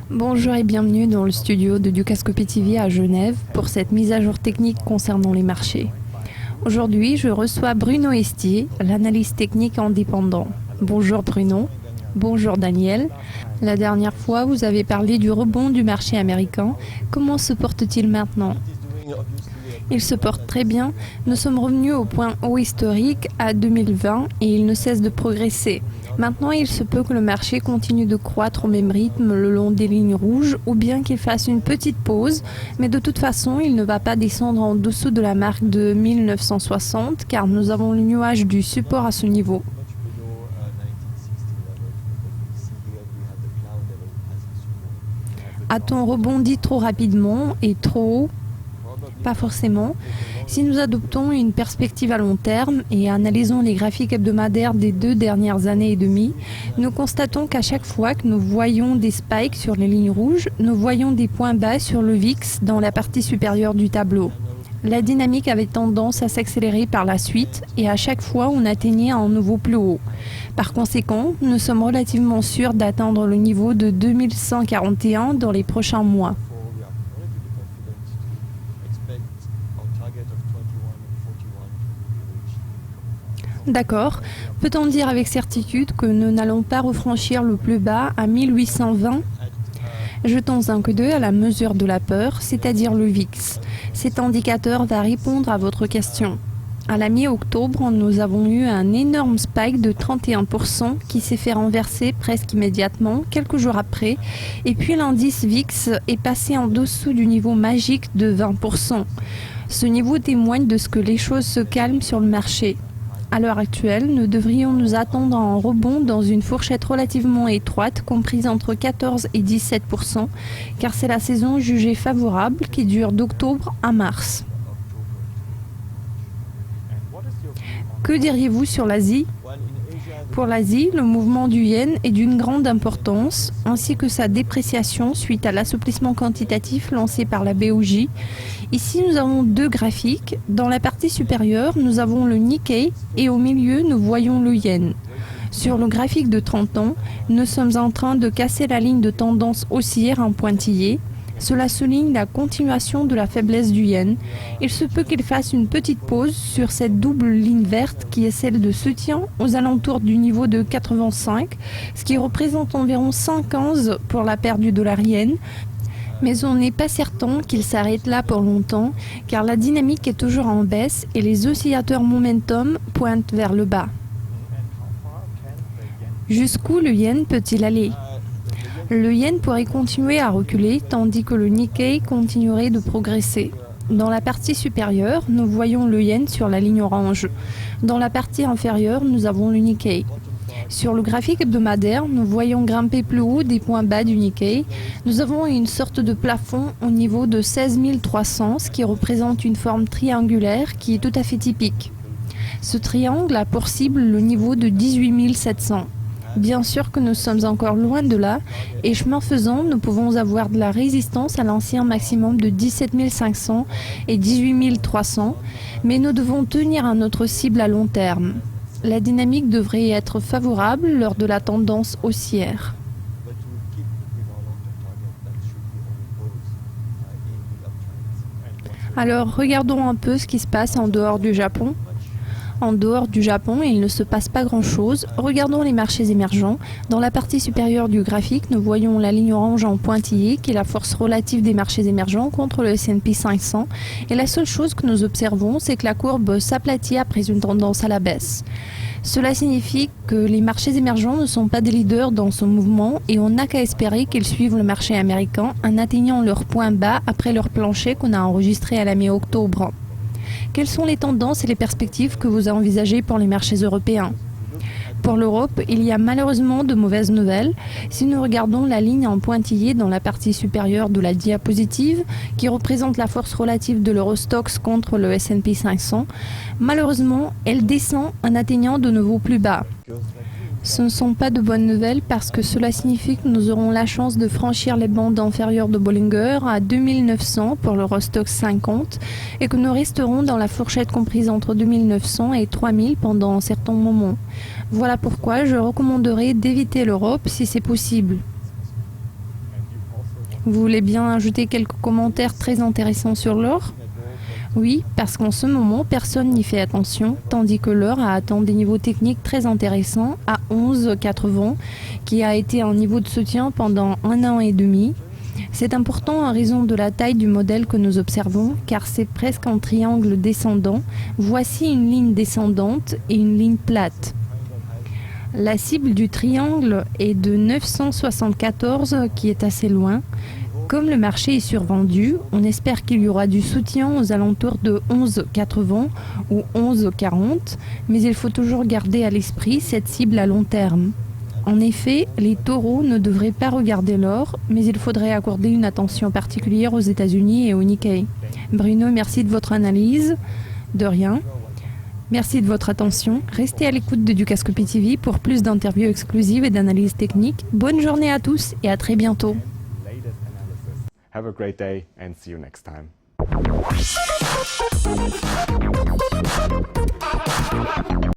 Bonjour et bienvenue dans le studio de Dukascopy TV à Genève pour cette mise à jour technique concernant les marchés. Aujourd'hui, je reçois Bruno Estier, l'analyste technique indépendant. Bonjour Bruno. Bonjour Daniel. La dernière fois, vous avez parlé du rebond du marché américain. Comment se porte-t-il maintenant ? Il se porte très bien. Nous sommes revenus au point haut historique à 2020 et il ne cesse de progresser. Maintenant, il se peut que le marché continue de croître au même rythme le long des lignes rouges ou bien qu'il fasse une petite pause. Mais de toute façon, il ne va pas descendre en dessous de la marque de 1960 car nous avons le nuage du support à ce niveau. A-t-on rebondi trop rapidement et trop haut ? Pas forcément. Si nous adoptons une perspective à long terme et analysons les graphiques hebdomadaires des 2 dernières années et demie, nous constatons qu'à chaque fois que nous voyons des spikes sur les lignes rouges, nous voyons des points bas sur le VIX dans la partie supérieure du tableau. La dynamique avait tendance à s'accélérer par la suite et à chaque fois on atteignait un nouveau plus haut. Par conséquent, nous sommes relativement sûrs d'atteindre le niveau de 2141 dans les prochains mois. D'accord. Peut-on dire avec certitude que nous n'allons pas refranchir le plus bas à 1820 ? Jetons un coup d'œil à la mesure de la peur, c'est-à-dire le VIX. Cet indicateur va répondre à votre question. À la mi-octobre, nous avons eu un énorme spike de 31% qui s'est fait renverser presque immédiatement, quelques jours après, et puis l'indice VIX est passé en dessous du niveau magique de 20%. Ce niveau témoigne de ce que les choses se calment sur le marché. À l'heure actuelle, nous devrions nous attendre à un rebond dans une fourchette relativement étroite, comprise entre 14 et 17%, car c'est la saison jugée favorable qui dure d'octobre à mars. Que diriez-vous sur l'Asie ? Pour l'Asie, le mouvement du yen est d'une grande importance, ainsi que sa dépréciation suite à l'assouplissement quantitatif lancé par la BOJ. Ici, nous avons 2 graphiques. Dans la partie supérieure, nous avons le Nikkei et au milieu, nous voyons le yen. Sur le graphique de 30 ans, nous sommes en train de casser la ligne de tendance haussière en pointillé. Cela souligne la continuation de la faiblesse du yen. Il se peut qu'il fasse une petite pause sur cette double ligne verte qui est celle de soutien aux alentours du niveau de 85, ce qui représente environ 5,15 pour la paire du dollar yen. Mais on n'est pas certain qu'il s'arrête là pour longtemps, car la dynamique est toujours en baisse et les oscillateurs momentum pointent vers le bas. Jusqu'où le yen peut-il aller ? Le yen pourrait continuer à reculer, tandis que le Nikkei continuerait de progresser. Dans la partie supérieure, nous voyons le yen sur la ligne orange. Dans la partie inférieure, nous avons le Nikkei. Sur le graphique hebdomadaire, nous voyons grimper plus haut des points bas du Nikkei. Nous avons une sorte de plafond au niveau de 16 300, ce qui représente une forme triangulaire qui est tout à fait typique. Ce triangle a pour cible le niveau de 18 700. Bien sûr que nous sommes encore loin de là, et chemin faisant, nous pouvons avoir de la résistance à l'ancien maximum de 17 500 et 18 300, mais nous devons tenir à notre cible à long terme. La dynamique devrait être favorable lors de la tendance haussière. Alors, regardons un peu ce qui se passe en dehors du Japon. En dehors du Japon, il ne se passe pas grand-chose. Regardons les marchés émergents. Dans la partie supérieure du graphique, nous voyons la ligne orange en pointillé, qui est la force relative des marchés émergents contre le S&P 500. Et la seule chose que nous observons, c'est que la courbe s'aplatit après une tendance à la baisse. Cela signifie que les marchés émergents ne sont pas des leaders dans ce mouvement et on n'a qu'à espérer qu'ils suivent le marché américain en atteignant leur point bas après leur plancher qu'on a enregistré à la mi-octobre. Quelles sont les tendances et les perspectives que vous envisagez pour les marchés européens ? Pour l'Europe, il y a malheureusement de mauvaises nouvelles. Si nous regardons la ligne en pointillé dans la partie supérieure de la diapositive, qui représente la force relative de l'Eurostoxx contre le S&P 500, malheureusement, elle descend en atteignant de nouveaux plus bas. Ce ne sont pas de bonnes nouvelles parce que cela signifie que nous aurons la chance de franchir les bandes inférieures de Bollinger à 2900 pour le Rostock 50 et que nous resterons dans la fourchette comprise entre 2900 et 3000 pendant un certain moment. Voilà pourquoi je recommanderais d'éviter l'Europe si c'est possible. Vous voulez bien ajouter quelques commentaires très intéressants sur l'or ? Oui, parce qu'en ce moment, personne n'y fait attention, tandis que l'or a atteint des niveaux techniques très intéressants à 11,80, qui a été un niveau de soutien pendant 1 an et demi. C'est important en raison de la taille du modèle que nous observons, car c'est presque un triangle descendant. Voici une ligne descendante et une ligne plate. La cible du triangle est de 974, qui est assez loin. Comme le marché est survendu, on espère qu'il y aura du soutien aux alentours de 11,80 ou 11,40, mais il faut toujours garder à l'esprit cette cible à long terme. En effet, les taureaux ne devraient pas regarder l'or, mais il faudrait accorder une attention particulière aux États-Unis et au Nikkei. Bruno, merci de votre analyse. De rien. Merci de votre attention. Restez à l'écoute de Dukascopy TV pour plus d'interviews exclusives et d'analyses techniques. Bonne journée à tous et à très bientôt. Have a great day and see you next time.